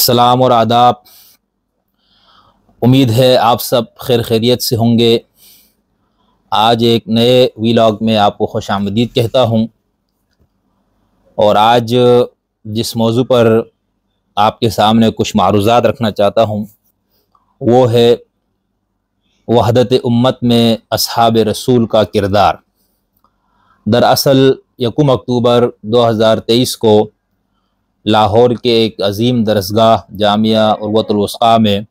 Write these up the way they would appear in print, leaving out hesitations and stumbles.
सलाम और आदाब। उम्मीद है आप सब खैर खैरियत से होंगे। आज एक नए वीलॉग में आपको खुशामदीद कहता हूँ और आज जिस मौजू पर आपके सामने कुछ मारूज़ात रखना चाहता हूँ वो है वहदत उम्मत में अस्हाब रसूल का किरदार। दरअसल 1 अक्टूबर 2023 को लाहौर के एक अजीम दरसगाह जामिया उर्वतुल वुस्क़ा में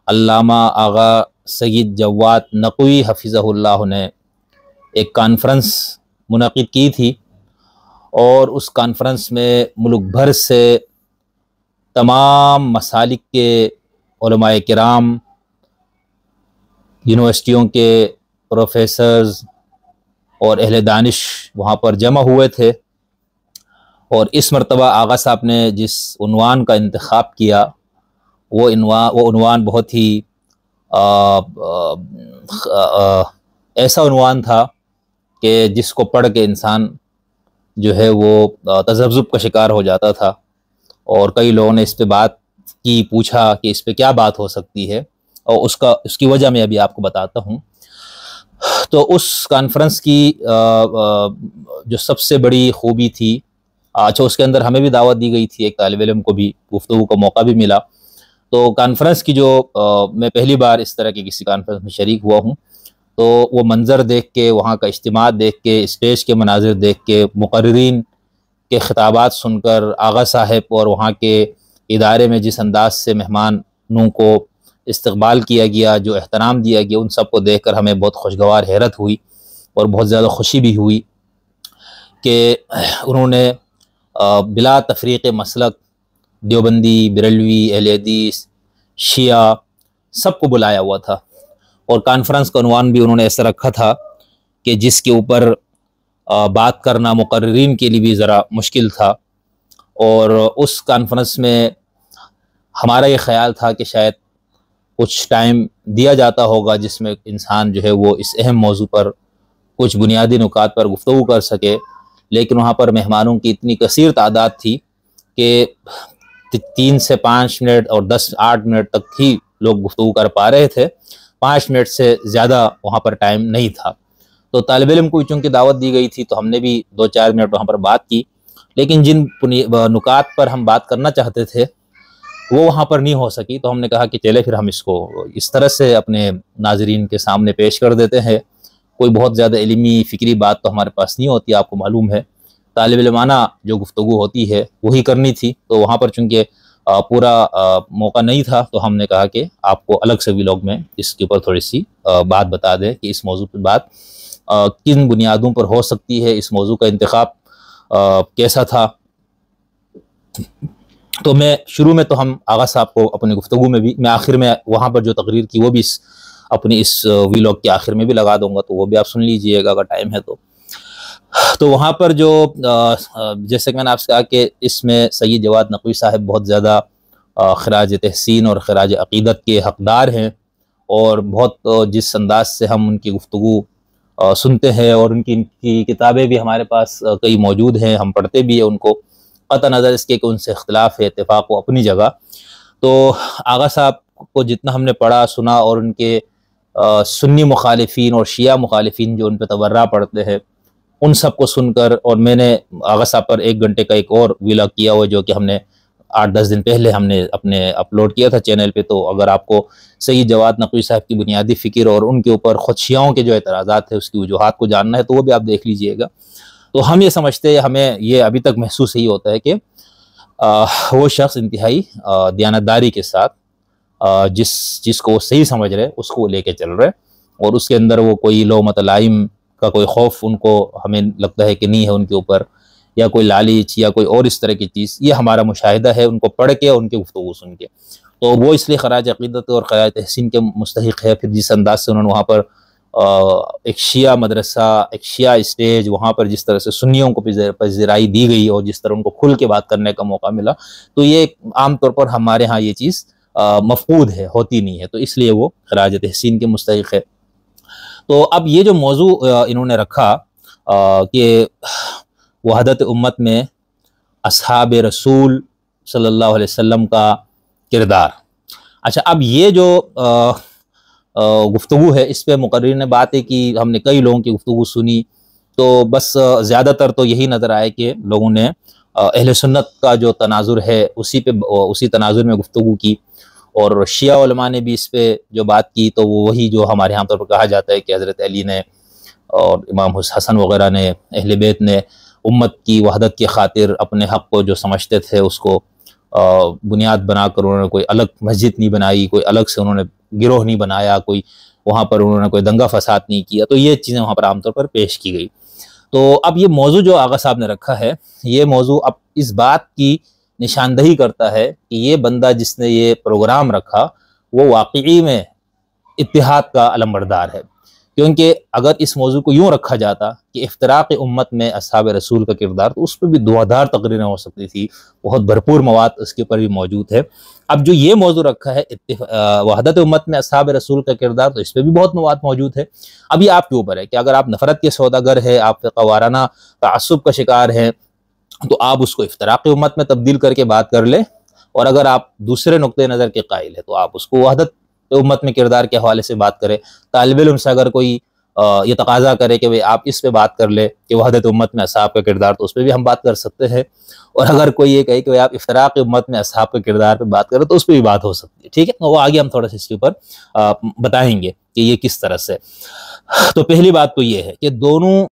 अल्लामा आगा सईद जवाद नक़वी हफ़िज़हुल्लाह ने एक कॉन्फ्रेंस मुनक़िद की थी और उस कॉन्फ्रेंस में मुल्क भर से तमाम मसालिक के उलमाए किराम, यूनिवर्सिटियों के प्रोफेसर्स और अहले दानिश वहाँ पर जमा हुए थे। और इस मरतबा आगा साहब ने जिस उन्वान का इंतखाब किया वो उन्वान बहुत ही ऐसा उन्वान था कि जिसको पढ़ के इंसान जो है वो तज़ब्ज़ुब का शिकार हो जाता था। और कई लोगों ने इस पे बात की, पूछा कि इस पे क्या बात हो सकती है और उसकी वजह मैं अभी आपको बताता हूँ। तो उस कॉन्फ्रेंस की जो सबसे बड़ी खूबी थी, अच्छा उसके अंदर हमें भी दावत दी गई थी, एक तालिब इल्म को भी गुफ्तगू का मौका भी मिला। तो कॉन्फ्रेंस की जो मैं पहली बार इस तरह की किसी कॉन्फ्रेंस में शरीक हुआ हूँ, तो वो मंज़र देख के, वहाँ का इज्तिमा देख के, स्टेज के मनाजिर देख के, मुक़र्रिरीन के ख़िताबात सुनकर, आगा साहब और वहाँ के इदारे में जिस अंदाज से मेहमानों को इस्तक़बाल किया गया, जो एहतराम दिया गया, उन सब को देख कर हमें बहुत खुशगवार हैरत हुई और बहुत ज़्यादा खुशी भी हुई कि उन्होंने बिला तफरीक़ मसलक देवबंदी, बरेलवी, अहले हदीस, शिया सबको बुलाया हुआ था। और कॉन्फ्रेंस का उन्वान भी उन्होंने ऐसा रखा था कि जिसके ऊपर बात करना मुक़र्रिरीन के लिए भी ज़रा मुश्किल था। और उस कॉन्फ्रेंस में हमारा ये ख़्याल था कि शायद कुछ टाइम दिया जाता होगा जिसमें इंसान जो है वो इस अहम मौजू पर कुछ बुनियादी नुकात पर गुफ्तगू कर सके, लेकिन वहाँ पर मेहमानों की इतनी कसीर तादाद थी कि 3 से 5 मिनट और 10-8 मिनट तक ही लोग गुफ्तगू कर पा रहे थे। 5 मिनट से ज़्यादा वहाँ पर टाइम नहीं था। तो तालिब इल्म को चूँकि दावत दी गई थी तो हमने भी 2-4 मिनट वहाँ पर बात की, लेकिन जिन नुकात पर हम बात करना चाहते थे वो वहाँ पर नहीं हो सकी। तो हमने कहा कि चले फिर हम इसको इस तरह से अपने नाजरीन के सामने पेश कर देते हैं। कोई बहुत ज़्यादा इल्मी फ़िक्री बात तो हमारे पास नहीं होती, आपको मालूम है। तालिब इल्माना जो गुफ्तगू होती है वही करनी थी। तो वहाँ पर चूँकि पूरा मौका नहीं था तो हमने कहा कि आपको अलग से व्लॉग में इसके ऊपर थोड़ी सी बात बता दें कि इस मौजू पर बात किन बुनियादों पर हो सकती है, इस मौजू का इंतखाब कैसा था। तो मैं शुरू में तो हम आगा साहब को अपनी गुफ्तगू में भी, मैं आखिर में वहाँ पर जो तकरीर की वो भी अपनी इस व्लॉग के आखिर में भी लगा दूंगा, तो वो भी आप सुन लीजिएगा अगर टाइम है तो। वहाँ पर जो जैसे कि मैंने आपसे कहा कि इसमें सईद जवाद नक़वी साहब बहुत ज़्यादा ख़राज तहसीन और ख़राज अक़ीदत के हक़दार हैं और बहुत जिस अंदाज से हम उनकी गुफ्तगू सुनते हैं और उनकी किताबें भी हमारे पास कई मौजूद हैं, हम पढ़ते भी हैं उनको, क़त नज़र इसके कि उनसे इख्तिलाफ़ है, इत्तेफ़ाक़ को अपनी जगह। तो आगा साहब को जितना हमने पढ़ा सुना और उनके सुन्नी मुखालिफिन और शिया मुखालिफिन जो उन पर तबर्रा पढ़ते हैं उन सब को सुनकर, और मैंने आगा साहब पर 1 घंटे का एक और व्लॉग किया हुआ जो कि हमने 8-10 दिन पहले हमने अपने अपलोड किया था चैनल पे। तो अगर आपको सईद जवाद नक़वी साहब की बुनियादी फ़िक्र और उनके ऊपर ख़ुद शियाओं के जो एतराज़ात है उसकी वजूहात को जानना है तो वो भी आप देख लीजिएगा। तो हम ये समझते हैं, हमें ये अभी तक महसूस ही होता है कि वो शख्स इंतहाई दयानतदारी के साथ जिसको वो सही समझ रहे उसको लेके चल रहे, और उसके अंदर वो कोई लौमत लाइम का कोई खौफ उनको हमें लगता है कि नहीं है उनके ऊपर, या कोई लालच या कोई और इस तरह की चीज़। ये हमारा मुशाहिदा है उनको पढ़ के और उनकी गुफ्तगू सुन के। तो वो इसलिए ख़राज अक़ीदत और ख़राज तहसीन के मुस्तहिक़ है। फिर जिस अंदाज से उन्होंने वहाँ पर एक शिया मदरसा, एक शिया स्टेज, वहाँ पर जिस तरह से सुन्नियों को पज़िराई दी गई और जिस तरह उनको खुल के बात करने का मौका मिला, तो ये आम तौर पर हमारे यहाँ ये चीज़ मफ़क़ूद है, होती नहीं है, तो इसलिए वो ख़राज तहसीन के मुस्तहिक़ है। तो अब ये जो मौजू इन्होंने रखा कि वहदत उम्मत में अस्हाब रसूल सल्लल्लाहु अलैहि वसल्लम का किरदार। अच्छा, अब ये जो गुफ्तगू है, इस पे मुकर्रिर ने बात है कि हमने कई लोगों की गुफ्तगू सुनी, तो बस ज़्यादातर तो यही नज़र आया कि लोगों ने अहले सुन्नत का जो तनाजुर है उसी तनाजुर में गुफ्तगू की, और शिया उलमा ने भी इस पे जो बात की तो वो वही जो हमारे यहाँ पर कहा जाता है कि हज़रत अली ने और इमाम हसन वगैरह ने, अहले बैत ने उम्मत की वहदत की खातिर अपने हक़ को जो समझते थे उसको बुनियाद बनाकर उन्होंने कोई अलग मस्जिद नहीं बनाई, कोई अलग से उन्होंने गिरोह नहीं बनाया, कोई वहाँ पर उन्होंने कोई दंगा फसाद नहीं किया। तो ये चीज़ें वहाँ पर आमतौर पर पेश की गई। तो अब ये मौजू जो आगा साहब ने रखा है, ये मौजू अब इस बात की निशानदही करता है कि ये बंदा जिसने ये प्रोग्राम रखा वो वाकई में इत्तिहाद का अलमबरदार है। क्योंकि अगर इस मौजू को यूँ रखा जाता कि इफ्तराक़ उम्मत में अस्हाब रसूल का किरदार, तो उस पर भी धुआंधार तकरीरें हो सकती थी, बहुत भरपूर मवाद उसके ऊपर भी मौजूद है। अब जो ये मौजू रखा है वहदत उम्मत में अस्हाब रसूल का किरदार, तो इस पर भी बहुत मवाद मौजूद है। अब ये आपके ऊपर है कि अगर आप नफ़रत के सौदागर है, आप फ़िक़्ह-वाराना तअस्सुब का शिकार हैं, तो आप उसको इफ्तराक़ उम्मत में तब्दील करके बात कर ले, और अगर आप दूसरे नुक्ते नज़र के कायल है तो आप उसको वहदत उम्मत में किरदार के हवाले से बात करें। तालिब इल्म से अगर कोई ये तकाजा करे कि भाई आप इस पे बात कर ले कि वहदत उम्मत में असहाब का किरदार, तो उस पर भी हम बात कर सकते हैं। और अगर कोई ये कहे कि भाई आप इफ्तराक़ उम्मत में असहाब के किरदार पे बात करें, तो उस पर भी बात हो सकती है। ठीक है, वो आगे हम थोड़ा सा इसके ऊपर बताएंगे कि ये किस तरह से। तो पहली बात तो ये है कि दोनों